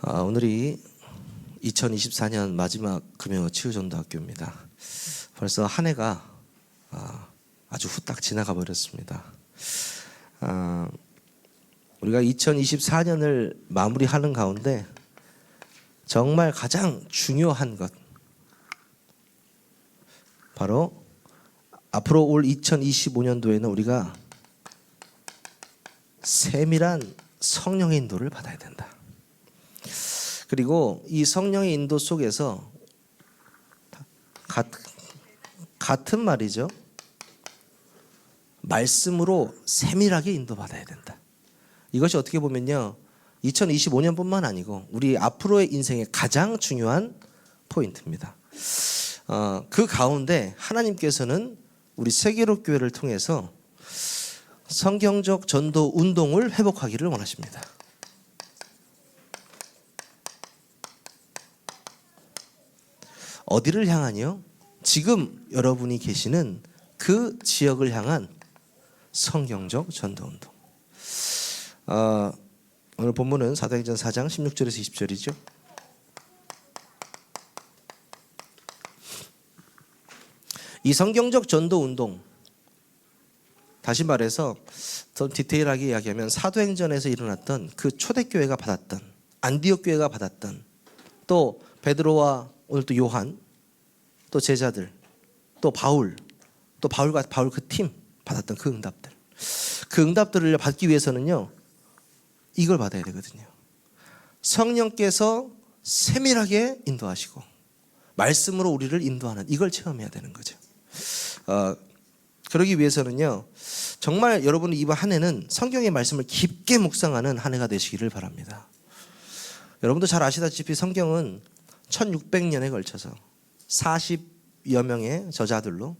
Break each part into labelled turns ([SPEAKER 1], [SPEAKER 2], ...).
[SPEAKER 1] 오늘이 2024년 마지막 금요 치유전도학교입니다. 벌써 한 해가 아주 후딱 지나가 버렸습니다. 우리가 2024년을 마무리하는 가운데 정말 가장 중요한 것, 바로 앞으로 올 2025년도에는 우리가 세밀한 성령의 인도를 받아야 된다. 그리고 이 성령의 인도 속에서 같은 말이죠. 말씀으로 세밀하게 인도받아야 된다. 이것이 어떻게 보면요, 2025년뿐만 아니고 우리 앞으로의 인생의 가장 중요한 포인트입니다. 그 가운데 하나님께서는 우리 세계로 교회를 통해서 성경적 전도 운동을 회복하기를 원하십니다. 어디를 향하니요? 지금 여러분이 계시는 그 지역을 향한 성경적 전도 운동. 오늘 본문은 사도행전 4장 16절에서 20절이죠. 이 성경적 전도 운동, 다시 말해서 더 디테일하게 이야기하면 사도행전에서 일어났던 그 초대교회가 받았던, 안디옥 교회가 받았던, 또 베드로와 오늘 또 요한, 또 제자들, 또 바울, 또 바울 그 팀 받았던 그 응답들, 그 응답들을 받기 위해서는요, 이걸 받아야 되거든요. 성령께서 세밀하게 인도하시고 말씀으로 우리를 인도하는, 이걸 체험해야 되는 거죠. 그러기 위해서는요, 정말 여러분이 이번 한 해는 성경의 말씀을 깊게 묵상하는 한 해가 되시기를 바랍니다. 여러분도 잘 아시다시피 성경은 1600년에 걸쳐서 40여 명의 저자들로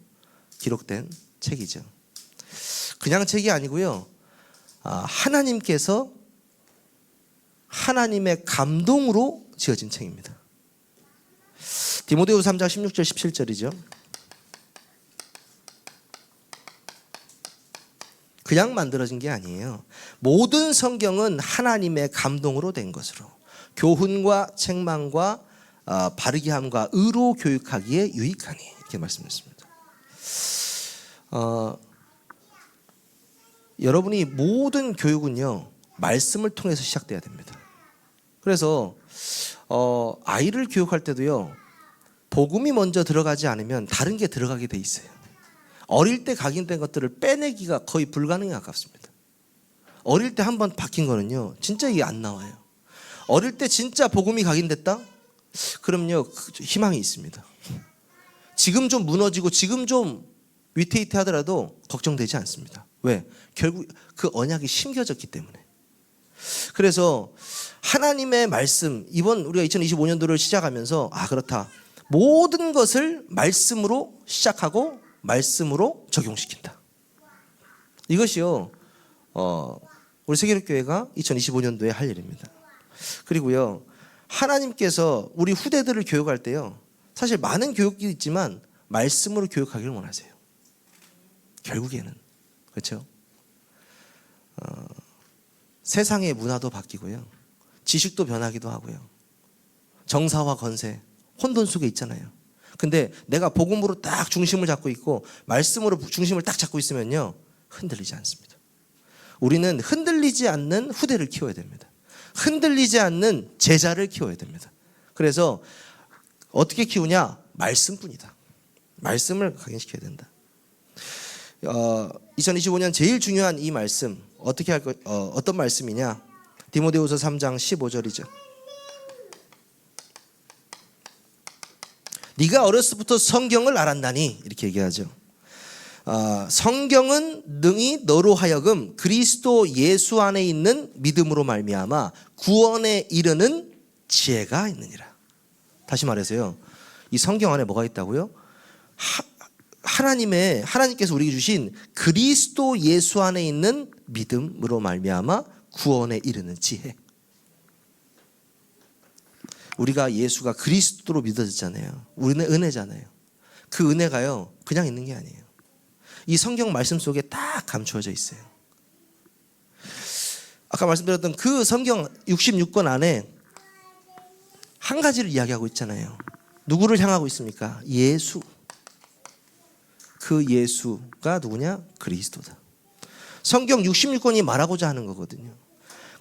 [SPEAKER 1] 기록된 책이죠. 그냥 책이 아니고요, 하나님께서 하나님의 감동으로 지어진 책입니다. 디모데후서 3장 16절 17절이죠. 그냥 만들어진 게 아니에요. 모든 성경은 하나님의 감동으로 된 것으로 교훈과 책망과 바르게 함과 의로 교육하기에 유익하니, 이렇게 말씀했습니다. 여러분이 모든 교육은요, 말씀을 통해서 시작돼야 됩니다. 그래서 아이를 교육할 때도요, 복음이 먼저 들어가지 않으면 다른 게 들어가게 돼 있어요. 어릴 때 각인된 것들을 빼내기가 거의 불가능에 가깝습니다. 어릴 때 한번 박힌 거는요, 진짜 이게 안 나와요. 어릴 때 진짜 복음이 각인됐다? 그럼요, 희망이 있습니다. 지금 좀 무너지고 지금 좀 위태위태하더라도 걱정되지 않습니다. 왜? 결국 그 언약이 심겨졌기 때문에. 그래서 하나님의 말씀, 이번 우리가 2025년도를 시작하면서 그렇다, 모든 것을 말씀으로 시작하고 말씀으로 적용시킨다. 이것이요, 우리 세계교회가 2025년도에 할 일입니다. 그리고요, 하나님께서 우리 후대들을 교육할 때요, 사실 많은 교육이 있지만 말씀으로 교육하기를 원하세요. 결국에는. 그렇죠? 세상의 문화도 바뀌고요, 지식도 변하기도 하고요, 정사와 건세, 혼돈 속에 있잖아요. 근데 내가 복음으로 딱 중심을 잡고 있고 말씀으로 중심을 딱 잡고 있으면요, 흔들리지 않습니다. 우리는 흔들리지 않는 후대를 키워야 됩니다. 흔들리지 않는 제자를 키워야 됩니다. 그래서 어떻게 키우냐? 말씀뿐이다. 말씀을 각인시켜야 된다. 2025년 제일 중요한 이 말씀, 어떻게 어떤 말씀이냐? 디모데후서 3장 15절이죠. 네가 어렸을 때부터 성경을 알았나니, 이렇게 얘기하죠. 성경은 능히 너로 하여금 그리스도 예수 안에 있는 믿음으로 말미암아 구원에 이르는 지혜가 있느니라. 다시 말해서요, 이 성경 안에 뭐가 있다고요? 하나님께서 우리에게 주신 그리스도 예수 안에 있는 믿음으로 말미암아 구원에 이르는 지혜. 우리가 예수가 그리스도로 믿어졌잖아요. 우리는 은혜잖아요. 그 은혜가요, 그냥 있는 게 아니에요. 이 성경 말씀 속에 딱 감추어져 있어요. 아까 말씀드렸던 그 성경 66권 안에 한 가지를 이야기하고 있잖아요. 누구를 향하고 있습니까? 예수. 그 예수가 누구냐? 그리스도다. 성경 66권이 말하고자 하는 거거든요.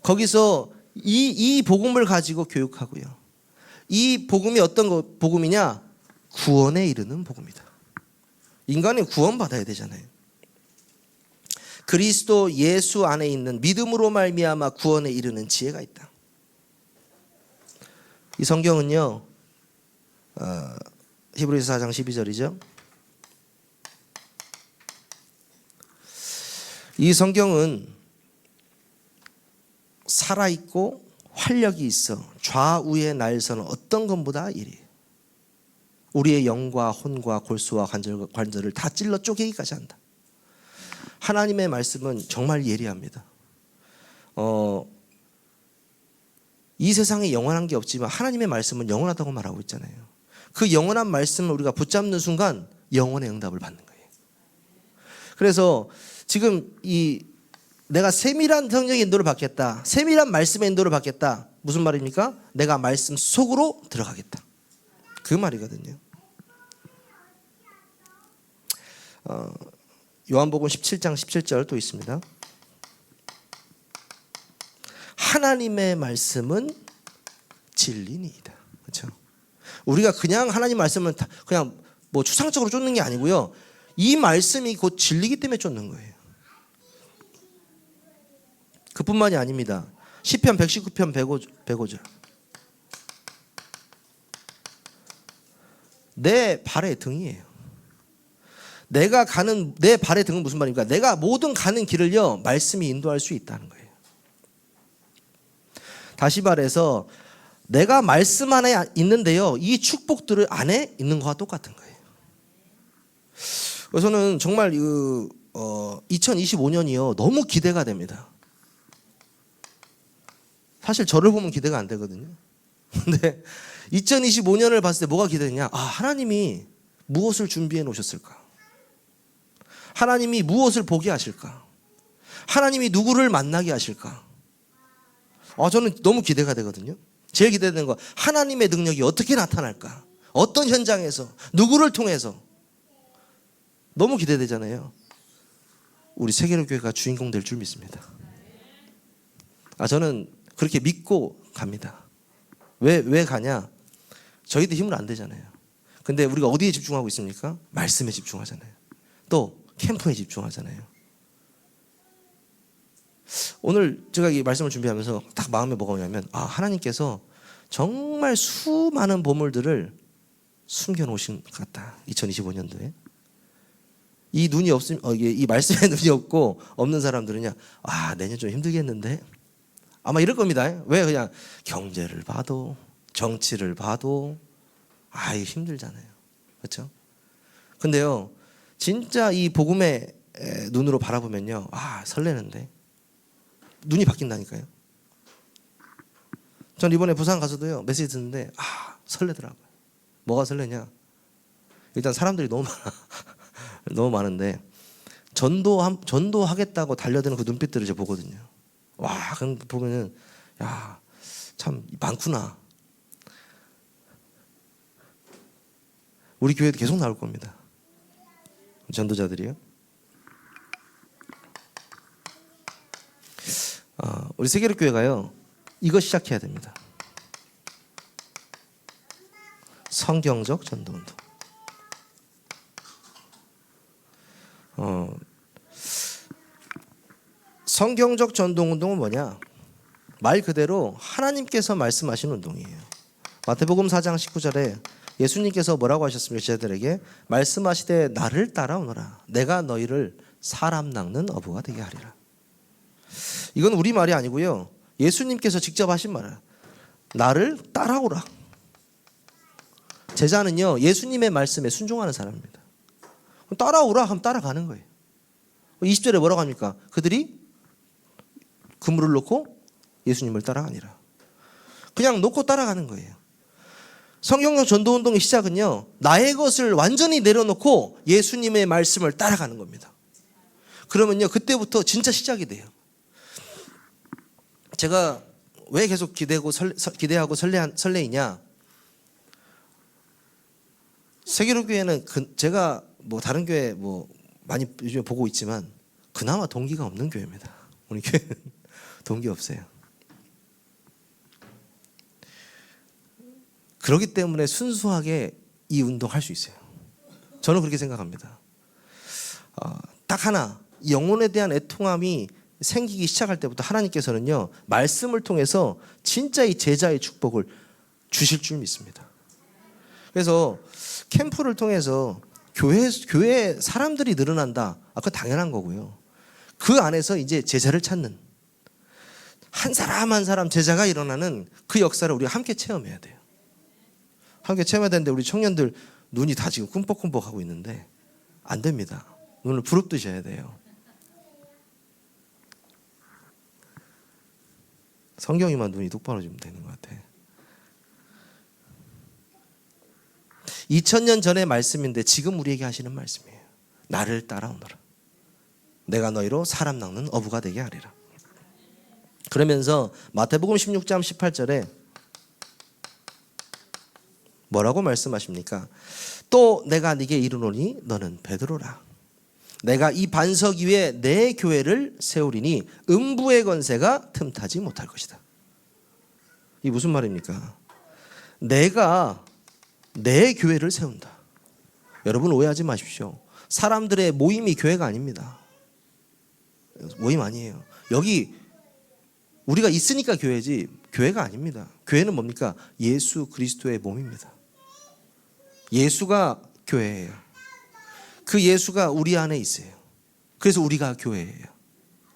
[SPEAKER 1] 거기서 이 복음을 가지고 교육하고요. 이 복음이 어떤 복음이냐? 구원에 이르는 복음이다. 인간이 구원받아야 되잖아요. 그리스도 예수 안에 있는 믿음으로 말미암아 구원에 이르는 지혜가 있다. 이 성경은요, 히브리서 4장 12절이죠. 이 성경은 살아있고 활력이 있어 좌우의 날서는 어떤 것보다 이래요. 우리의 영과 혼과 골수와 관절을 다 찔러 쪼개기까지 한다. 하나님의 말씀은 정말 예리합니다. 이 세상에 영원한 게 없지만 하나님의 말씀은 영원하다고 말하고 있잖아요. 그 영원한 말씀을 우리가 붙잡는 순간 영원의 응답을 받는 거예요. 그래서 지금 내가 세밀한 성경의 인도를 받겠다. 세밀한 말씀의 인도를 받겠다. 무슨 말입니까? 내가 말씀 속으로 들어가겠다. 그 말이거든요. 요한복음 17장 17절 또 있습니다. 하나님의 말씀은 진리니이다. 그렇죠? 우리가 그냥 하나님 말씀은 그냥 뭐 추상적으로 쫓는 게 아니고요. 이 말씀이 곧 진리이기 때문에 쫓는 거예요. 그뿐만이 아닙니다. 시편 119편 105절. 내 발의 등이에요. 내가 가는 내 발의 등은 무슨 말입니까? 내가 모든 가는 길을요, 말씀이 인도할 수 있다는 거예요. 다시 말해서 내가 말씀 안에 있는데요, 이 축복들을 안에 있는 것과 똑같은 거예요. 그래서 저는 정말 2025년이요 너무 기대가 됩니다. 사실 저를 보면 기대가 안 되거든요. 근데 2025년을 봤을 때 뭐가 기대되냐? 하나님이 무엇을 준비해 놓으셨을까? 하나님이 무엇을 보게 하실까? 하나님이 누구를 만나게 하실까? 저는 너무 기대가 되거든요. 제일 기대되는 거, 하나님의 능력이 어떻게 나타날까? 어떤 현장에서, 누구를 통해서? 너무 기대되잖아요. 우리 세계로 교회가 주인공 될 줄 믿습니다. 저는 그렇게 믿고 갑니다. 왜 가냐? 저희도 힘을 안 되잖아요. 근데 우리가 어디에 집중하고 있습니까? 말씀에 집중하잖아요. 또 캠프에 집중하잖아요. 오늘 제가 이 말씀을 준비하면서 딱 마음에 뭐가 오냐면 하나님께서 정말 수많은 보물들을 숨겨놓으신 것 같다. 2025년도에. 이 눈이 없으면 이 말씀에 눈이 없고 없는 사람들은요, 내년 좀 힘들겠는데 아마 이럴 겁니다. 왜? 그냥 경제를 봐도 정치를 봐도 힘들잖아요. 그렇죠? 근데요, 진짜 이 복음의 눈으로 바라보면요, 설레는데 눈이 바뀐다니까요. 전 이번에 부산 가서도요 메시지 듣는데 설레더라고요. 뭐가 설레냐? 일단 사람들이 너무 많아. 너무 많은데 전도하겠다고 달려드는 그 눈빛들을 이제 보거든요. 그럼 보면은 참 많구나. 우리 교회도 계속 나올 겁니다. 전도자들이요. 우리 세계로 교회가요 이거 시작해야 됩니다. 성경적 전도운동. 성경적 전도운동은 뭐냐? 말 그대로 하나님께서 말씀하신 운동이에요. 마태복음 4장 19절에 예수님께서 뭐라고 하셨습니까? 제자들에게 말씀하시되 나를 따라오너라. 내가 너희를 사람 낚는 어부가 되게 하리라. 이건 우리 말이 아니고요. 예수님께서 직접 하신 말이에요. 나를 따라오라. 제자는요 예수님의 말씀에 순종하는 사람입니다. 따라오라 하면 따라가는 거예요. 20절에 뭐라고 합니까? 그들이 그물을 놓고 예수님을 따라가니라. 그냥 놓고 따라가는 거예요. 성경적 전도운동의 시작은요 나의 것을 완전히 내려놓고 예수님의 말씀을 따라가는 겁니다. 그러면요 그때부터 진짜 시작이 돼요. 제가 왜 계속 기대하고 설레이냐? 세계로 교회는 제가 뭐 다른 교회 뭐 많이 요즘에 보고 있지만 그나마 동기가 없는 교회입니다. 우리 교회는 동기 없어요. 그렇기 때문에 순수하게 이 운동할 수 있어요. 저는 그렇게 생각합니다. 딱 하나, 영혼에 대한 애통함이 생기기 시작할 때부터 하나님께서는요, 말씀을 통해서 진짜 이 제자의 축복을 주실 줄 믿습니다. 그래서 캠프를 통해서 교회 사람들이 늘어난다. 그거 당연한 거고요. 그 안에서 이제 제자를 찾는 한 사람 한 사람 제자가 일어나는 그 역사를 우리가 함께 체험해야 돼요. 함께 체험해야 되는데 우리 청년들 눈이 다 지금 꿈뻑꿈뻑 하고 있는데 안 됩니다. 눈을 부릅뜨셔야 돼요. 성경이만 눈이 똑바로 지면 되는 것 같아. 2000년 전의 말씀인데 지금 우리에게 하시는 말씀이에요. 나를 따라오너라. 내가 너희로 사람 낚는 어부가 되게 하리라. 그러면서 마태복음 16장 18절에 뭐라고 말씀하십니까? 또 내가 네게 이르노니 너는 베드로라. 내가 이 반석 위에 내 교회를 세우리니 음부의 권세가 틈타지 못할 것이다. 이 무슨 말입니까? 내가 내 교회를 세운다. 여러분 오해하지 마십시오. 사람들의 모임이 교회가 아닙니다. 모임 아니에요. 여기 우리가 있으니까 교회지 교회가 아닙니다. 교회는 뭡니까? 예수 그리스도의 몸입니다. 예수가 교회예요. 그 예수가 우리 안에 있어요. 그래서 우리가 교회예요.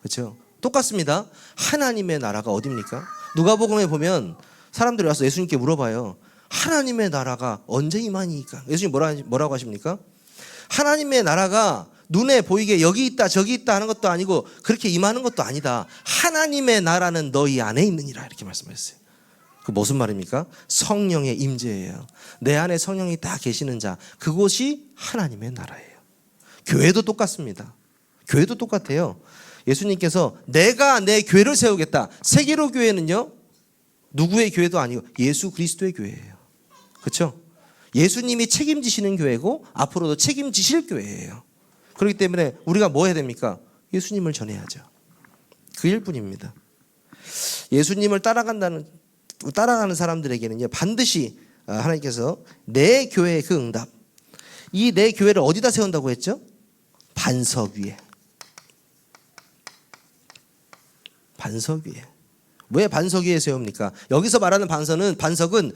[SPEAKER 1] 그렇죠? 똑같습니다. 하나님의 나라가 어디입니까? 누가복음에 보면 사람들이 와서 예수님께 물어봐요. 하나님의 나라가 언제 임하니까? 예수님 뭐라고 하십니까? 하나님의 나라가 눈에 보이게 여기 있다 저기 있다 하는 것도 아니고 그렇게 임하는 것도 아니다. 하나님의 나라는 너희 안에 있느니라 이렇게 말씀하셨어요. 그 무슨 말입니까? 성령의 임재예요. 내 안에 성령이 다 계시는 자, 그곳이 하나님의 나라예요. 교회도 똑같습니다. 교회도 똑같아요. 예수님께서 내가 내 교회를 세우겠다. 세계로 교회는요, 누구의 교회도 아니고 예수 그리스도의 교회예요. 그렇죠? 예수님이 책임지시는 교회고 앞으로도 책임지실 교회예요. 그렇기 때문에 우리가 뭐 해야 됩니까? 예수님을 전해야죠. 그 일뿐입니다. 예수님을 따라가는 사람들에게는요, 반드시 하나님께서 내 교회의 그 응답, 이 내 교회를 어디다 세운다고 했죠? 반석 위에. 반석 위에. 왜 반석 위에 세웁니까? 여기서 말하는 반석은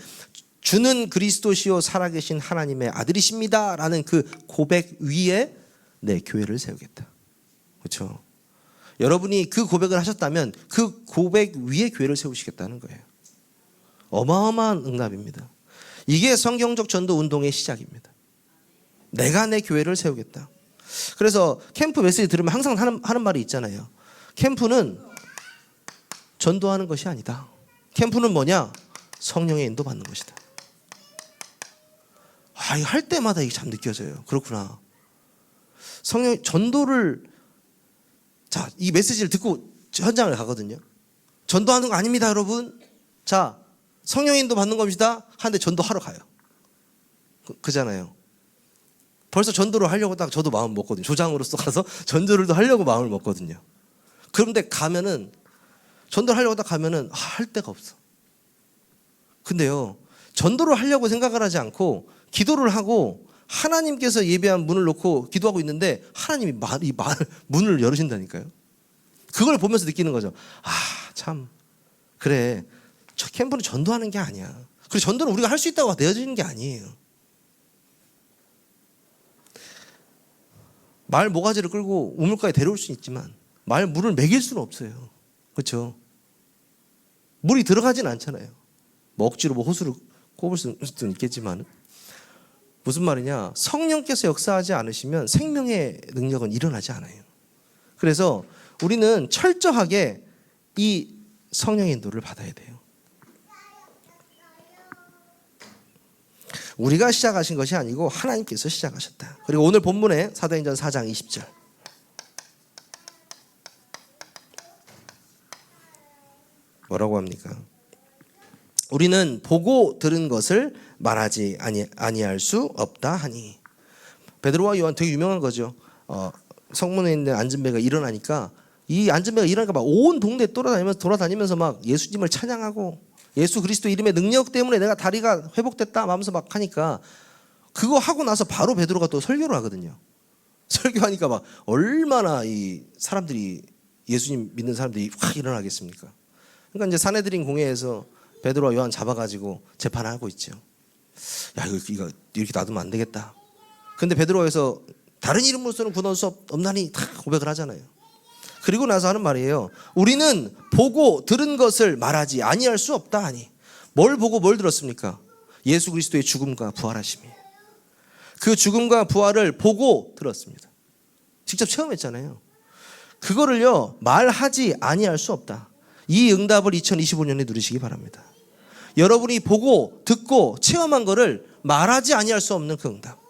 [SPEAKER 1] 주는 그리스도시요 살아계신 하나님의 아들이십니다 라는 그 고백 위에 내 교회를 세우겠다. 그렇죠? 여러분이 그 고백을 하셨다면 그 고백 위에 교회를 세우시겠다는 거예요. 어마어마한 응답입니다. 이게 성경적 전도 운동의 시작입니다. 내가 내 교회를 세우겠다. 그래서 캠프 메시지 들으면 항상 하는 말이 있잖아요. 캠프는 전도하는 것이 아니다. 캠프는 뭐냐? 성령의 인도 받는 것이다. 이거 할 때마다 이게 참 느껴져요. 그렇구나. 성령 전도를, 자, 이 메시지를 듣고 현장을 가거든요. 전도하는 거 아닙니다, 여러분. 자, 성령의 인도 받는 겁니다. 하는데 전도하러 가요. 그잖아요. 벌써 전도를 하려고 딱 저도 마음 먹거든요. 조장으로서 가서 전도를 하려고 마음을 먹거든요. 그런데 가면은 전도를 하려고 딱 가면은 할 데가 없어. 근데요, 전도를 하려고 생각을 하지 않고 기도를 하고 하나님께서 예배한 문을 놓고 기도하고 있는데 하나님이 문을 열으신다니까요. 그걸 보면서 느끼는 거죠. 참 그래, 저 캠프는 전도하는 게 아니야. 그리고 전도는 우리가 할 수 있다고 되어지는 게 아니에요. 말 모가지를 끌고 우물가에 데려올 수는 있지만 물을 먹일 수는 없어요. 그렇죠? 물이 들어가진 않잖아요. 뭐 억지로 호수를 꼽을 수는 있겠지만 무슨 말이냐? 성령께서 역사하지 않으시면 생명의 능력은 일어나지 않아요. 그래서 우리는 철저하게 이 성령의 인도를 받아야 돼요. 우리가 시작하신 것이 아니고 하나님께서 시작하셨다. 그리고 오늘 본문에 사도행전 4장 20절. 뭐라고 합니까? 우리는 보고 들은 것을 말하지 아니할 수 없다 하니. 베드로와 요한 되게 유명한 거죠. 성문에 있는 안진배가 일어나니까 이 안진배가 일어나니까 막 온 동네 돌아다니면서 막 예수님을 찬양하고 예수 그리스도 이름의 능력 때문에 내가 다리가 회복됐다 하면서 막 하니까 그거 하고 나서 바로 베드로가 또 설교를 하거든요. 설교하니까 막 얼마나 이 사람들이 예수님 믿는 사람들이 확 일어나겠습니까? 그러니까 이제 사내들인 공회에서 베드로와 요한 잡아가지고 재판을 하고 있죠. 야 이거 이렇게 놔두면 안 되겠다. 근데 베드로에서 다른 이름으로서는 구원할 수 없나니 다 고백을 하잖아요. 그리고 나서 하는 말이에요. 우리는 보고 들은 것을 말하지 아니할 수 없다 하니. 뭘 보고 뭘 들었습니까? 예수 그리스도의 죽음과 부활하심이. 그 죽음과 부활을 보고 들었습니다. 직접 체험했잖아요. 그거를요 말하지 아니할 수 없다. 이 응답을 2025년에 누리시기 바랍니다. 여러분이 보고 듣고 체험한 거를 말하지 아니할 수 없는 그 응답.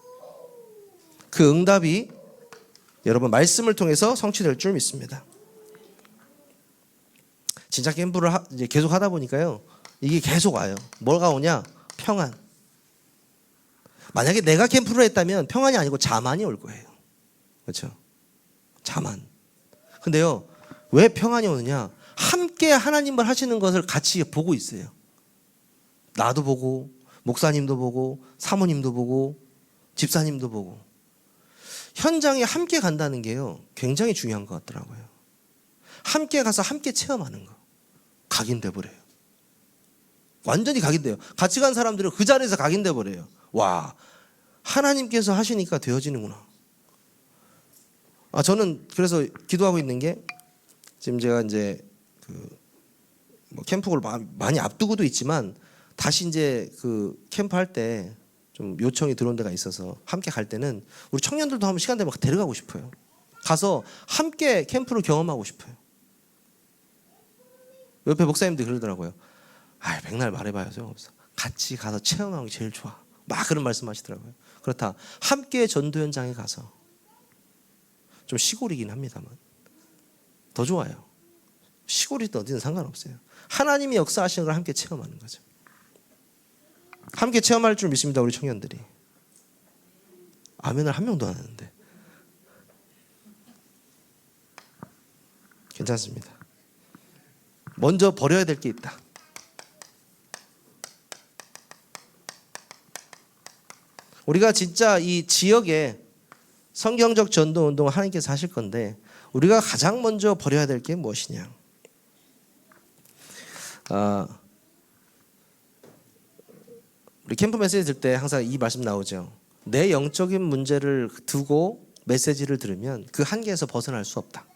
[SPEAKER 1] 그 응답이 여러분 말씀을 통해서 성취될 줄 믿습니다. 진짜 캠프를 이제 계속 하다 보니까요 이게 계속 와요. 뭐가 오냐? 평안. 만약에 내가 캠프를 했다면 평안이 아니고 자만이 올 거예요. 그렇죠? 자만. 근데요 왜 평안이 오느냐? 함께 하나님을 하시는 것을 같이 보고 있어요. 나도 보고 목사님도 보고 사모님도 보고 집사님도 보고. 현장에 함께 간다는 게요 굉장히 중요한 것 같더라고요. 함께 가서 함께 체험하는 거. 각인돼 버려요. 완전히 각인돼요. 같이 간 사람들은 그 자리에서 각인돼 버려요. 와, 하나님께서 하시니까 되어지는구나. 저는 그래서 기도하고 있는 게 지금 제가 이제 뭐 캠프를 많이 앞두고도 있지만 다시 이제 그 캠프 할 때 좀 요청이 들어온 데가 있어서 함께 갈 때는 우리 청년들도 한번 시간 되면 데려가고 싶어요. 가서 함께 캠프를 경험하고 싶어요. 옆에 목사님들이 그러더라고요. 백날 말해봐야죠. 같이 가서 체험하는 게 제일 좋아. 막 그런 말씀하시더라고요. 그렇다. 함께 전도 현장에 가서 좀 시골이긴 합니다만 더 좋아요. 시골이든 어디든 상관없어요. 하나님이 역사하시는 걸 함께 체험하는 거죠. 함께 체험할 줄 믿습니다. 우리 청년들이. 아멘을 한 명도 안 하는데 괜찮습니다. 먼저 버려야 될 게 있다. 우리가 진짜 이 지역에 성경적 전도 운동을 하나님께서 하실 건데 우리가 가장 먼저 버려야 될 게 무엇이냐? 우리 캠프 메시지 들 때 항상 이 말씀 나오죠. 내 영적인 문제를 두고 메시지를 들으면 그 한계에서 벗어날 수 없다.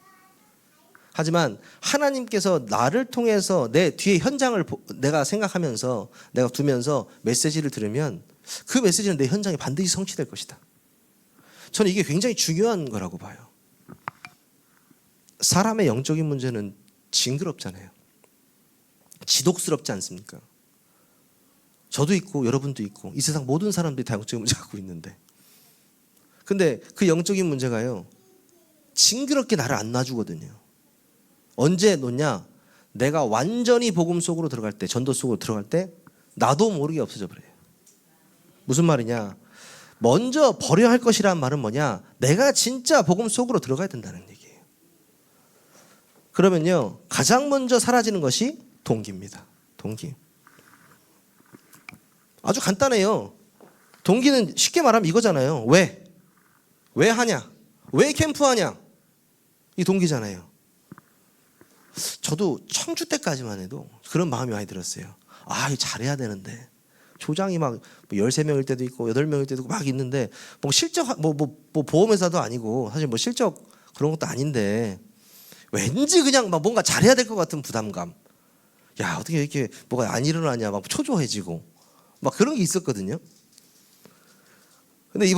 [SPEAKER 1] 하지만 하나님께서 나를 통해서 내 뒤에 현장을 내가 생각하면서 내가 두면서 메시지를 들으면 그 메시지는 내 현장에 반드시 성취될 것이다. 저는 이게 굉장히 중요한 거라고 봐요. 사람의 영적인 문제는 징그럽잖아요. 지독스럽지 않습니까? 저도 있고 여러분도 있고 이 세상 모든 사람들이 다 영적인 문제 갖고 있는데 근데 그 영적인 문제가요 징그럽게 나를 안 놔주거든요. 언제 놓냐? 내가 완전히 복음 속으로 들어갈 때, 전도 속으로 들어갈 때 나도 모르게 없어져 버려요. 무슨 말이냐? 먼저 버려야 할 것이라는 말은 뭐냐? 내가 진짜 복음 속으로 들어가야 된다는 얘기예요. 그러면요 가장 먼저 사라지는 것이 동기입니다. 동기. 아주 간단해요. 동기는 쉽게 말하면 이거잖아요. 왜? 왜 하냐? 왜 캠프하냐? 이 동기잖아요. 저도 청주 때까지만 해도 그런 마음이 많이 들었어요. 이거 잘해야 되는데 조장이 막 13명일 때도 있고 8명일 때도 있고 막 있는데 뭐 실적 뭐 보험회사도 아니고 사실 뭐 실적 그런 것도 아닌데 왠지 그냥 막 뭔가 잘해야 될 것 같은 부담감. 야 어떻게 이렇게 뭐가 안 일어나냐 막 초조해지고 막 그런 게 있었거든요. 근데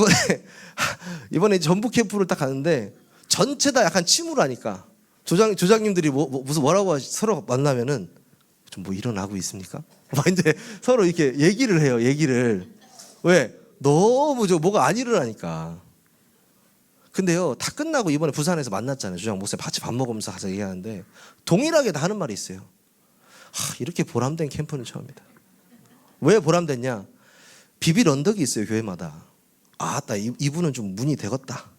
[SPEAKER 1] 이번에 전북 캠프를 딱 가는데 전체 다 약간 침울을 하니까 조장님들이 뭐라고 서로 만나면은 좀 뭐 일어나고 있습니까? 막 이제 서로 이렇게 얘기를 해요. 얘기를. 왜? 너무 뭐가 안 일어나니까. 근데요 다 끝나고 이번에 부산에서 만났잖아요. 조장 목사님 같이 밥 먹으면서 가서 얘기하는데 동일하게 다 하는 말이 있어요. 이렇게 보람된 캠프는 처음이다. 왜 보람됐냐? 비빌 언덕이 있어요, 교회마다. 아, 이분은 좀 문이 되겠다.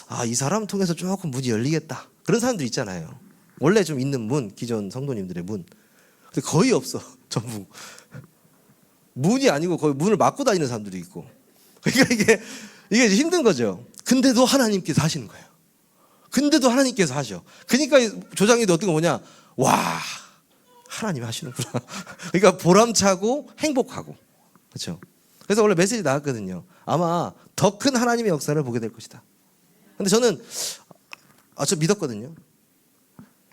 [SPEAKER 1] 아, 이 사람 통해서 조금 문이 열리겠다. 그런 사람들 있잖아요. 원래 좀 있는 문, 기존 성도님들의 문. 근데 거의 없어, 전부. 문이 아니고 거의 문을 막고 다니는 사람들이 있고. 그러니까 이게 힘든 거죠. 근데도 하나님께서 하시는 거예요. 근데도 하나님께서 하셔. 그러니까 조장이도 어떤 거 뭐냐? 와, 하나님이 하시는구나. 그러니까 보람차고 행복하고. 그렇죠? 그래서 원래 메시지 나왔거든요. 아마 더 큰 하나님의 역사를 보게 될 것이다. 근데 저는 저 믿었거든요.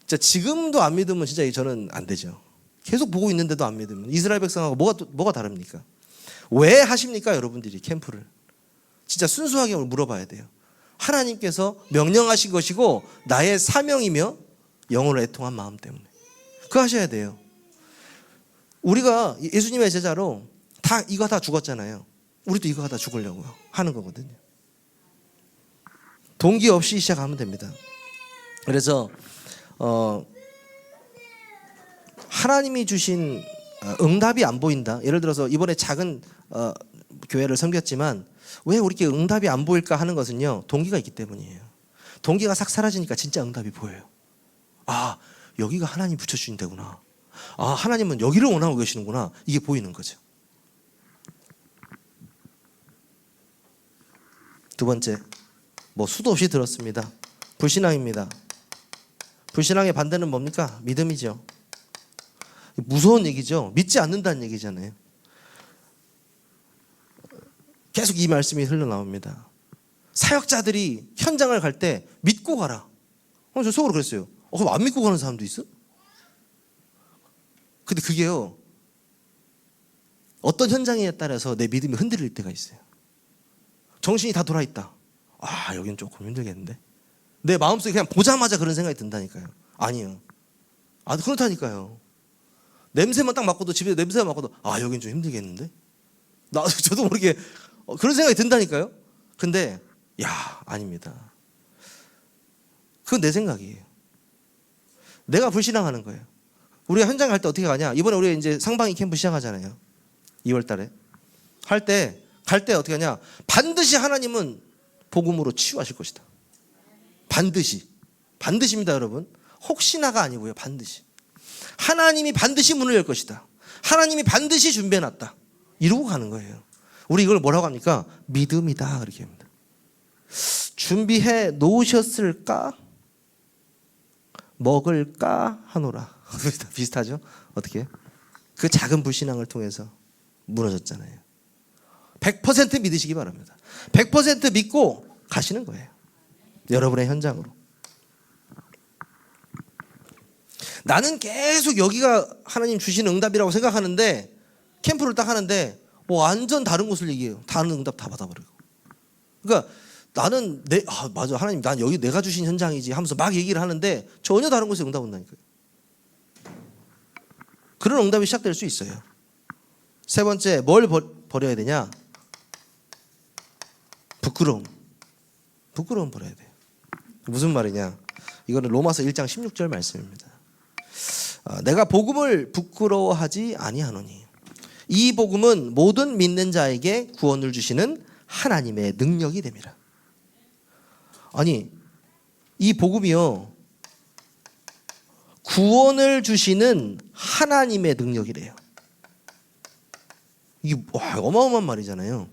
[SPEAKER 1] 진짜 지금도 안 믿으면 진짜 저는 안 되죠. 계속 보고 있는데도 안 믿으면 이스라엘 백성하고 뭐가 다릅니까? 왜 하십니까, 여러분들이 캠프를? 진짜 순수하게 물어봐야 돼요. 하나님께서 명령하신 것이고 나의 사명이며 영혼을 애통한 마음 때문에. 그거 하셔야 돼요. 우리가 예수님의 제자로 이거 다 죽었잖아요. 우리도 이거 다 죽으려고 하는 거거든요. 동기 없이 시작하면 됩니다. 그래서 하나님이 주신 응답이 안 보인다. 예를 들어서 이번에 작은 교회를 섬겼지만 왜 우리께 응답이 안 보일까 하는 것은요, 동기가 있기 때문이에요. 동기가 싹 사라지니까 진짜 응답이 보여요. 아, 여기가 하나님 붙여주신 데구나. 아, 하나님은 여기를 원하고 계시는구나. 이게 보이는 거죠. 두 번째, 수도 없이 들었습니다. 불신앙입니다. 불신앙의 반대는 뭡니까? 믿음이죠. 무서운 얘기죠. 믿지 않는다는 얘기잖아요. 계속 이 말씀이 흘러나옵니다. 사역자들이 현장을 갈 때 믿고 가라. 저 속으로 그랬어요. 그럼 안 믿고 가는 사람도 있어? 근데 그게요, 어떤 현장에 따라서 내 믿음이 흔들릴 때가 있어요. 정신이 다 돌아있다. 아, 여긴 조금 힘들겠는데? 내 마음속에 그냥 보자마자 그런 생각이 든다니까요. 아니요. 그렇다니까요. 냄새만 딱 맡고도, 집에서 냄새만 맡고도, 아, 여긴 좀 힘들겠는데? 저도 모르게 그런 생각이 든다니까요. 근데 아닙니다. 그건 내 생각이에요. 내가 불신앙하는 거예요. 우리가 현장 갈 때 어떻게 가냐? 이번에 우리 이제 상방이 캠프 시작하잖아요. 2월 달에. 갈 때 어떻게 하냐? 반드시 하나님은 복음으로 치유하실 것이다. 반드시입니다, 여러분. 혹시나가 아니고요, 반드시. 하나님이 반드시 문을 열 것이다. 하나님이 반드시 준비해놨다. 이러고 가는 거예요. 우리 이걸 뭐라고 합니까? 믿음이다, 그렇게 합니다. 준비해 놓으셨을까? 먹을까 하노라. 비슷하죠? 어떻게? 그 작은 불신앙을 통해서 무너졌잖아요. 100% 믿으시기 바랍니다. 100% 믿고 가시는 거예요. 여러분의 현장으로. 나는 계속 여기가 하나님 주신 응답이라고 생각하는데, 캠프를 딱 하는데 완전 다른 곳을 얘기해요. 다른 응답 다 받아버리고. 그러니까 나는 맞아, 하나님, 난 여기 내가 주신 현장이지 하면서 막 얘기를 하는데 전혀 다른 곳에 응답 온다니까요. 그런 응답이 시작될 수 있어요. 세 번째, 뭘 버려야 되냐? 부끄러움 버려야 돼요. 무슨 말이냐? 이거는 로마서 1장 16절 말씀입니다. 내가 복음을 부끄러워하지 아니하노니 이 복음은 모든 믿는 자에게 구원을 주시는 하나님의 능력이 됨이라. 아니, 이 복음이요, 구원을 주시는 하나님의 능력이래요. 이게 어마어마한 말이잖아요.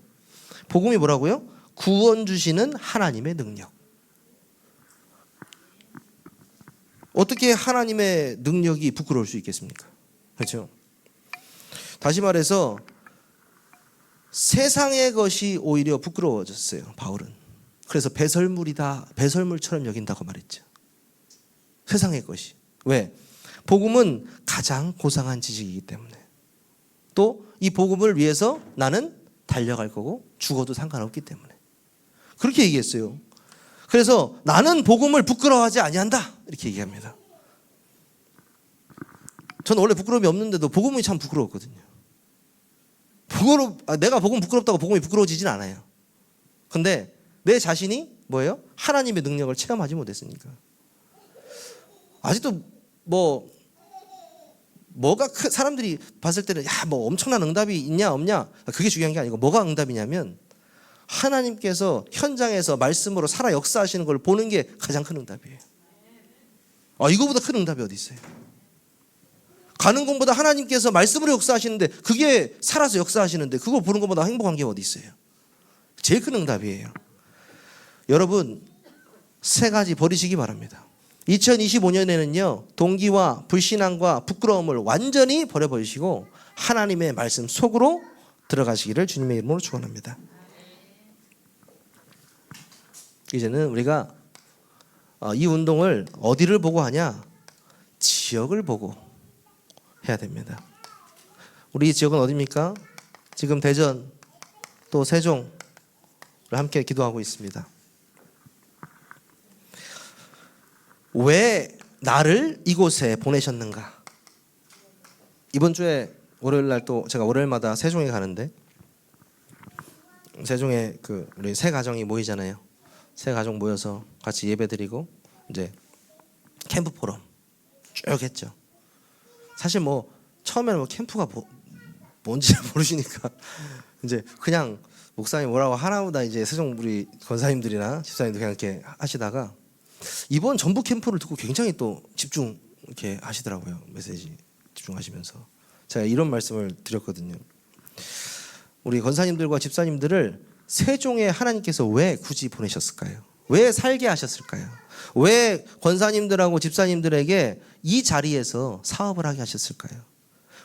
[SPEAKER 1] 복음이 뭐라고요? 구원 주시는 하나님의 능력. 어떻게 하나님의 능력이 부끄러울 수 있겠습니까? 그렇죠? 다시 말해서 세상의 것이 오히려 부끄러워졌어요, 바울은. 그래서 배설물처럼 여긴다고 말했죠. 세상의 것이. 왜? 복음은 가장 고상한 지식이기 때문에. 또 이 복음을 위해서 나는 달려갈 거고 죽어도 상관없기 때문에. 그렇게 얘기했어요. 그래서 나는 복음을 부끄러워하지 아니한다, 이렇게 얘기합니다. 저는 원래 부끄러움이 없는데도 복음이 참 부끄러웠거든요. 내가 복음 부끄럽다고 복음이 부끄러워지진 않아요. 근데 내 자신이 뭐예요? 하나님의 능력을 체험하지 못했으니까. 아직도 뭐가 사람들이 봤을 때는 야, 뭐 엄청난 응답이 있냐 없냐 그게 중요한 게 아니고 뭐가 응답이냐면 하나님께서 현장에서 말씀으로 살아 역사하시는 걸 보는 게 가장 큰 응답이에요. 이거보다 큰 응답이 어디 있어요? 가는 곳보다 하나님께서 말씀으로 역사하시는데 그게 살아서 역사하시는데 그거 보는 것보다 행복한 게 어디 있어요? 제일 큰 응답이에요. 여러분 세 가지 버리시기 바랍니다. 2025년에는요 동기와 불신앙과 부끄러움을 완전히 버려버리시고 하나님의 말씀 속으로 들어가시기를 주님의 이름으로 축원합니다. 이제는 우리가 이 운동을 어디를 보고 하냐? 지역을 보고 해야 됩니다. 우리 지역은 어디입니까? 지금 대전 또 세종을 함께 기도하고 있습니다. 왜 나를 이곳에 보내셨는가? 이번 주에 월요일 날 또 제가 월요일마다 세종에 가는데 세종에 우리 세 가정이 모이잖아요. 세 가족 모여서 같이 예배드리고 이제 캠프 포럼 쭉 했죠. 사실 뭐 처음에는 캠프가 뭔지 모르시니까 이제 그냥 목사님 뭐라고 하나보다 이제 세종 우리 권사님들이나 집사님들 그냥 이렇게 하시다가 이번 전북 캠프를 듣고 굉장히 또 집중 이렇게 하시더라고요. 메시지 집중하시면서 제가 이런 말씀을 드렸거든요. 우리 권사님들과 집사님들을 세종에 하나님께서 왜 굳이 보내셨을까요? 왜 살게 하셨을까요? 왜 권사님들하고 집사님들에게 이 자리에서 사업을 하게 하셨을까요?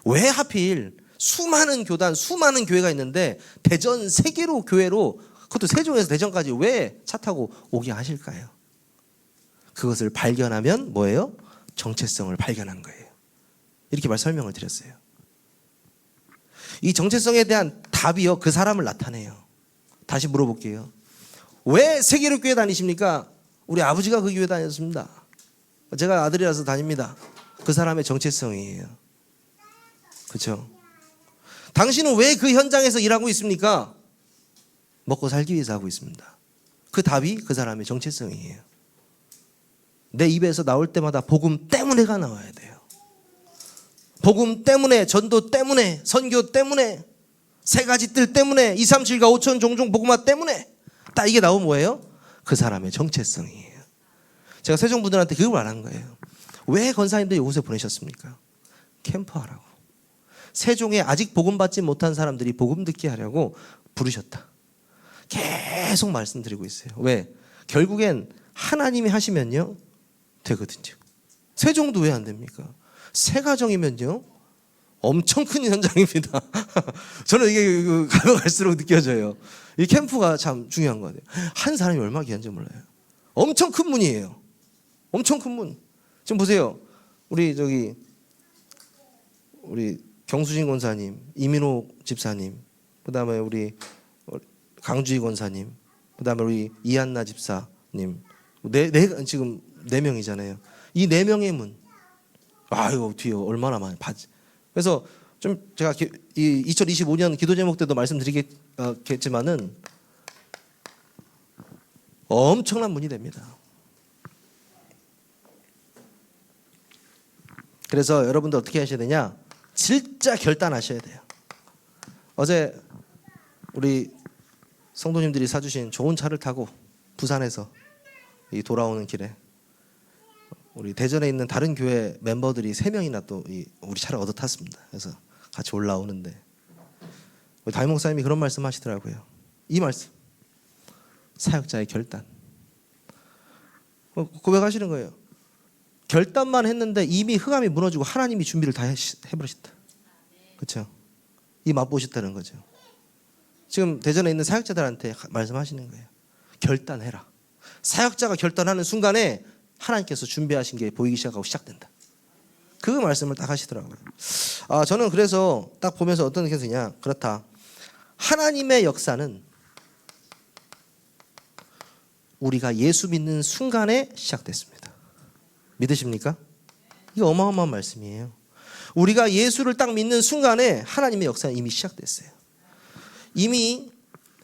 [SPEAKER 1] 왜 하필 수많은 교단, 수많은 교회가 있는데 대전 세계로 교회로 그것도 세종에서 대전까지 왜 차 타고 오게 하실까요? 그것을 발견하면 뭐예요? 정체성을 발견한 거예요. 이렇게 설명을 드렸어요. 이 정체성에 대한 답이요 그 사람을 나타내요. 다시 물어볼게요. 왜 세계로 교회 다니십니까? 우리 아버지가 그 교회 다녔습니다. 제가 아들이라서 다닙니다. 그 사람의 정체성이에요. 그렇죠? 당신은 왜 그 현장에서 일하고 있습니까? 먹고 살기 위해서 하고 있습니다. 그 답이 그 사람의 정체성이에요. 내 입에서 나올 때마다 복음 때문에가 나와야 돼요. 복음 때문에, 전도 때문에, 선교 때문에, 세 가지 뜰 때문에, 237과 5천 종종 복음화 때문에 딱 이게 나오면 뭐예요? 그 사람의 정체성이에요. 제가 세종분들한테 그걸 말한 거예요. 왜 권사님들이 이곳에 보내셨습니까? 캠프하라고. 세종에 아직 복음 받지 못한 사람들이 복음 듣게 하려고 부르셨다. 계속 말씀드리고 있어요. 왜? 결국엔 하나님이 하시면요 되거든요. 세종도 왜 안 됩니까? 세 가정이면요 엄청 큰 현장입니다. 저는 이게 가면 갈수록 느껴져요. 이 캠프가 참 중요한 거 같아요. 한 사람이 얼마나 귀한지 몰라요. 엄청 큰 문이에요. 엄청 큰 문. 지금 보세요. 우리 경수진 권사님, 이민호 집사님, 그다음에 우리 강주희 권사님, 그다음에 우리 이한나 집사님, 지금 4명이잖아요. 이 4명의 문. 이거 뒤에 얼마나 많이 받지. 그래서 좀 제가 이 2025년 기도 제목 때도 말씀드리겠지만은 엄청난 문이 됩니다. 그래서 여러분들 어떻게 하셔야 되냐? 진짜 결단하셔야 돼요. 어제 우리 성도님들이 사주신 좋은 차를 타고 부산에서 돌아오는 길에 우리 대전에 있는 다른 교회 멤버들이 3명이나 또 우리 차를 얻어 탔습니다. 그래서 같이 올라오는데 우리 담임 목사님이 그런 말씀 하시더라고요. 이 말씀, 사역자의 결단. 고백하시는 거예요. 결단만 했는데 이미 흑암이 무너지고 하나님이 준비를 다 해버리셨다. 그렇죠? 이 맛보셨다는 거죠. 지금 대전에 있는 사역자들한테 말씀하시는 거예요. 결단해라. 사역자가 결단하는 순간에 하나님께서 준비하신 게 보이기 시작하고 시작된다. 그 말씀을 딱 하시더라고요. 저는 그래서 딱 보면서 어떤 느낌이 드냐. 그렇다. 하나님의 역사는 우리가 예수 믿는 순간에 시작됐습니다. 믿으십니까? 이거 어마어마한 말씀이에요. 우리가 예수를 딱 믿는 순간에 하나님의 역사는 이미 시작됐어요. 이미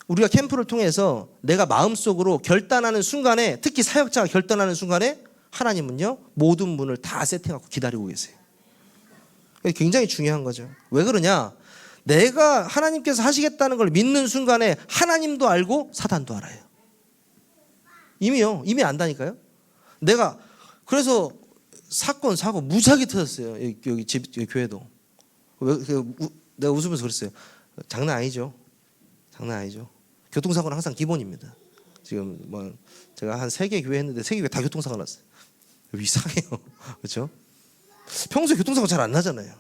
[SPEAKER 1] 우리가 캠프를 통해서 내가 마음속으로 결단하는 순간에, 특히 사역자가 결단하는 순간에 하나님은요 모든 문을 다 세팅하고 기다리고 계세요. 굉장히 중요한 거죠. 왜 그러냐? 내가 하나님께서 하시겠다는 걸 믿는 순간에 하나님도 알고 사단도 알아요. 이미 안다니까요. 내가 그래서 사건 사고 무지하게 터졌어요. 여기 여기 교회도. 내가 웃으면서 그랬어요. 장난 아니죠. 장난 아니죠. 교통사고는 항상 기본입니다. 지금 뭐 제가 한 3개 교회 했는데 3개 교회 다 교통사고 났어요. 이상해요. 그렇죠? 평소에 교통사고 잘 안 나잖아요.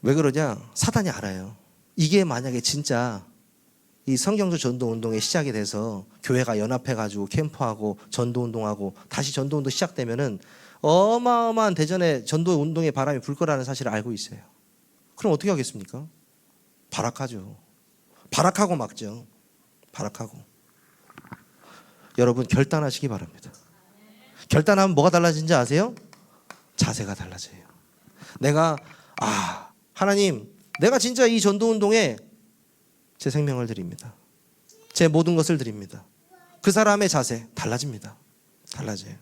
[SPEAKER 1] 왜 그러냐? 사단이 알아요. 이게 만약에 진짜 이 성경적 전도운동의 시작이 돼서 교회가 연합해가지고 캠프하고 전도운동하고 다시 전도운동 시작되면은 어마어마한 대전의 전도운동의 바람이 불 거라는 사실을 알고 있어요. 그럼 어떻게 하겠습니까? 발악하죠. 발악하고 막죠. 발악하고. 여러분 결단하시기 바랍니다. 결단하면 뭐가 달라지는지 아세요? 자세가 달라져요. 내가 하나님, 내가 진짜 이 전도운동에 제 생명을 드립니다. 제 모든 것을 드립니다. 그 사람의 자세 달라집니다. 달라져요.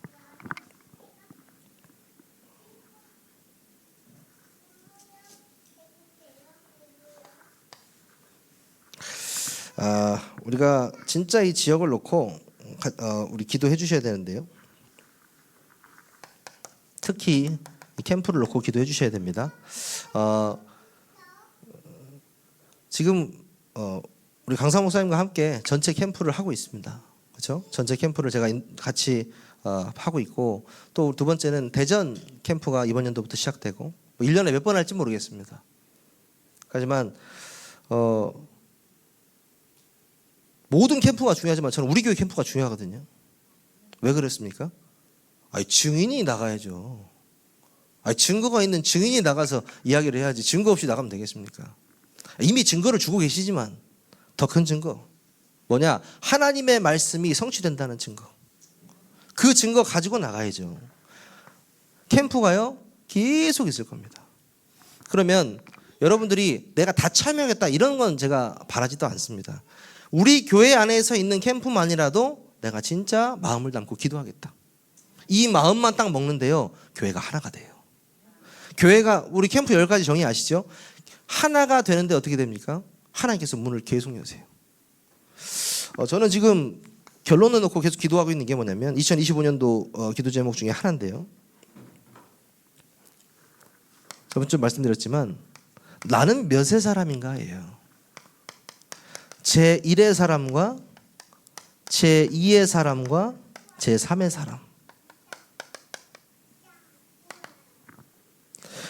[SPEAKER 1] 우리가 진짜 이 지역을 놓고 우리 기도해 주셔야 되는데요. 특히 이 캠프를 놓고 기도해 주셔야 됩니다. 지금 우리 강사 목사님과 함께 전체 캠프를 하고 있습니다. 그렇죠? 전체 캠프를 제가 같이 하고 있고, 또 두 번째는 대전 캠프가 이번 연도부터 시작되고 1년에 몇 번 할지 모르겠습니다. 하지만 모든 캠프가 중요하지만 저는 우리 교회 캠프가 중요하거든요. 왜 그랬습니까? 증인이 나가야죠. 증거가 있는 증인이 나가서 이야기를 해야지 증거 없이 나가면 되겠습니까? 이미 증거를 주고 계시지만 더 큰 증거 뭐냐? 하나님의 말씀이 성취된다는 증거. 그 증거 가지고 나가야죠. 캠프가요 계속 있을 겁니다. 그러면 여러분들이 내가 다 참여하겠다 이런 건 제가 바라지도 않습니다. 우리 교회 안에서 있는 캠프만이라도 내가 진짜 마음을 담고 기도하겠다. 이 마음만 딱 먹는데요, 교회가 하나가 돼요. 교회가 우리 캠프 10가지 정의 아시죠? 하나가 되는데 어떻게 됩니까? 하나님께서 문을 계속 여세요. 저는 지금 결론을 놓고 계속 기도하고 있는 게 뭐냐면 2025년도 기도 제목 중에 하나인데요. 저번 주 말씀드렸지만 나는 몇의 사람인가예요. 제1의 사람과 제2의 사람과 제3의 사람.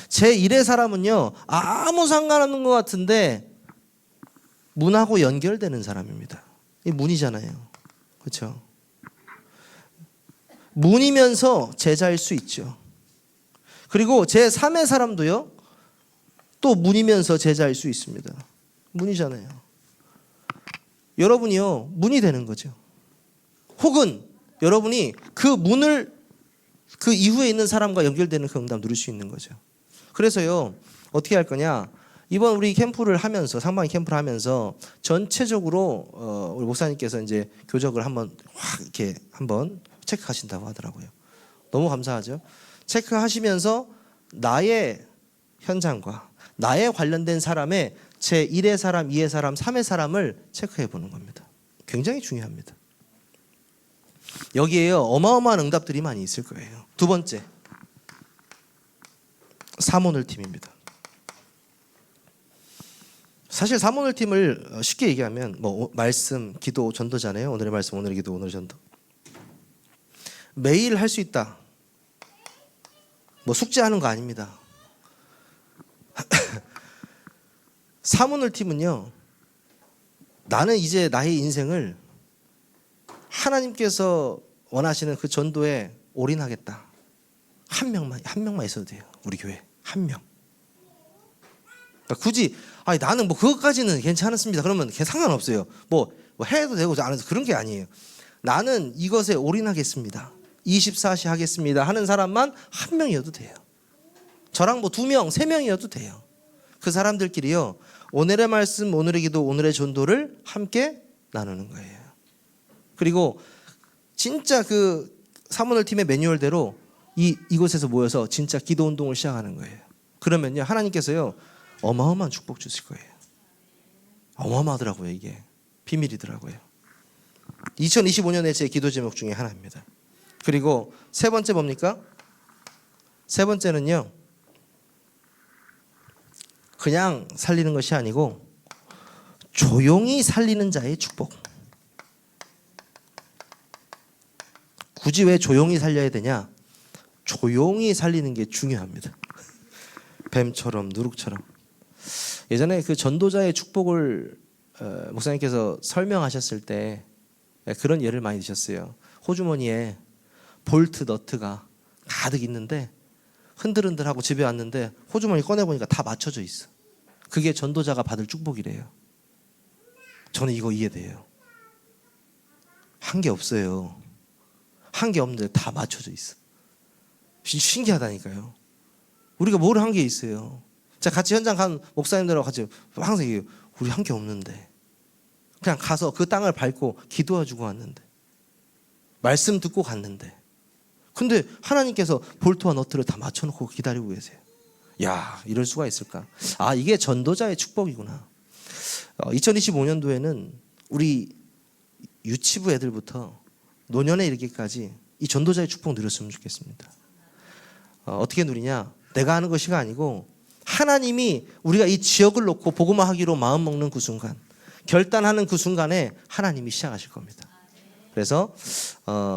[SPEAKER 1] 제1의 사람은요, 아무 상관없는 것 같은데 문하고 연결되는 사람입니다. 이 문이잖아요. 그렇죠? 문이면서 제자일 수 있죠. 그리고 제3의 사람도요, 또 문이면서 제자일 수 있습니다. 문이잖아요. 여러분이요, 문이 되는 거죠. 혹은 여러분이 그 문을 그 이후에 있는 사람과 연결되는 그 응답 누릴 수 있는 거죠. 그래서요, 어떻게 할 거냐? 이번 우리 캠프를 하면서, 상반기 캠프를 하면서 전체적으로 우리 목사님께서 이제 교적을 한번 확 이렇게 한번 체크하신다고 하더라고요. 너무 감사하죠. 체크하시면서 나의 현장과 나에 관련된 사람의 제1의 사람, 2의 사람, 3의 사람을 체크해 보는 겁니다. 굉장히 중요합니다. 여기에요, 어마어마한 응답들이 많이 있을 거예요. 두 번째, 사모늘 팀입니다. 사실 사모늘 팀을 쉽게 얘기하면 뭐 말씀, 기도, 전도잖아요. 오늘의 말씀, 오늘의 기도, 오늘의 전도. 매일 할 수 있다. 뭐 숙제하는 거 아닙니다. 사모늘 팀은요, 나는 이제 나의 인생을 하나님께서 원하시는 그 전도에 올인하겠다. 한 명만 있어도 돼요. 우리 교회 한 명. 그러니까 굳이 나는 뭐 그것까지는 괜찮습니다. 그러면 상관없어요. 뭐 해도 되고 안 해도 그런 게 아니에요. 나는 이것에 올인하겠습니다. 24시 하겠습니다 하는 사람만 한 명이어도 돼요. 저랑 뭐 2명, 3명이어도 돼요. 그 사람들끼리요, 오늘의 말씀, 오늘의 기도, 오늘의 전도를 함께 나누는 거예요. 그리고 진짜 그 사모늘 팀의 매뉴얼대로 이곳에서 모여서 진짜 기도 운동을 시작하는 거예요. 그러면요 하나님께서요 어마어마한 축복 주실 거예요. 어마어마하더라고요. 이게 비밀이더라고요. 2025년에 제 기도 제목 중에 하나입니다. 그리고 세 번째 뭡니까? 세 번째는요 그냥 살리는 것이 아니고 조용히 살리는 자의 축복. 굳이 왜 조용히 살려야 되냐? 조용히 살리는 게 중요합니다. 뱀처럼 누룩처럼. 예전에 그 전도자의 축복을 목사님께서 설명하셨을 때 그런 예를 많이 드셨어요. 호주머니에 볼트 너트가 가득 있는데 흔들흔들하고 집에 왔는데 호주머니 꺼내보니까 다 맞춰져 있어. 그게 전도자가 받을 축복이래요. 저는 이거 이해돼요. 한 게 없어요. 한 게 없는데 다 맞춰져 있어. 신기하다니까요. 우리가 뭘 한 게 있어요. 자, 같이 현장 간 목사님들하고 같이 항상 얘기해요. 우리 한 게 없는데. 그냥 가서 그 땅을 밟고 기도해주고 왔는데. 말씀 듣고 갔는데. 근데 하나님께서 볼트와 너트를 다 맞춰놓고 기다리고 계세요. 야, 이럴 수가 있을까? 아, 이게 전도자의 축복이구나. 2025년도에는 우리 유치부 애들부터 노년에 이르기까지 이 전도자의 축복 누렸으면 좋겠습니다. 어떻게 누리냐? 내가 하는 것이가 아니고 하나님이 우리가 이 지역을 놓고 복음화 하기로 마음먹는 그 순간, 결단하는 그 순간에 하나님이 시작하실 겁니다. 그래서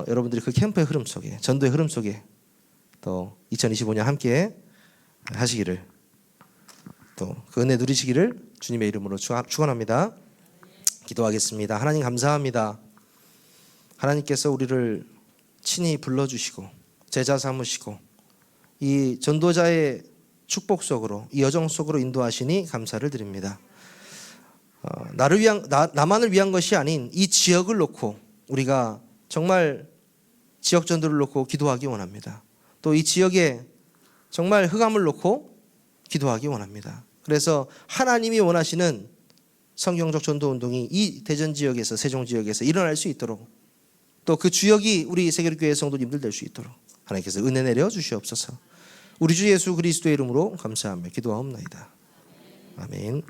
[SPEAKER 1] 여러분들이 그 캠프의 흐름 속에, 전도의 흐름 속에 또 2025년 함께 하시기를, 또 그 은혜 누리시기를 주님의 이름으로 축원합니다. 기도하겠습니다. 하나님 감사합니다. 하나님께서 우리를 친히 불러주시고 제자 삼으시고 이 전도자의 축복 속으로, 이 여정 속으로 인도하시니 감사를 드립니다. 나만을 위한 것이 아닌 이 지역을 놓고 우리가 정말 지역 전도를 놓고 기도하기 원합니다. 또 이 지역에 정말 흑암을 놓고 기도하기 원합니다. 그래서 하나님이 원하시는 성경적 전도 운동이 이 대전 지역에서, 세종 지역에서 일어날 수 있도록, 또 그 주역이 우리 세계교회 성도님들 될 수 있도록 하나님께서 은혜 내려 주시옵소서. 우리 주 예수 그리스도의 이름으로 감사하며 기도하옵나이다. 아멘.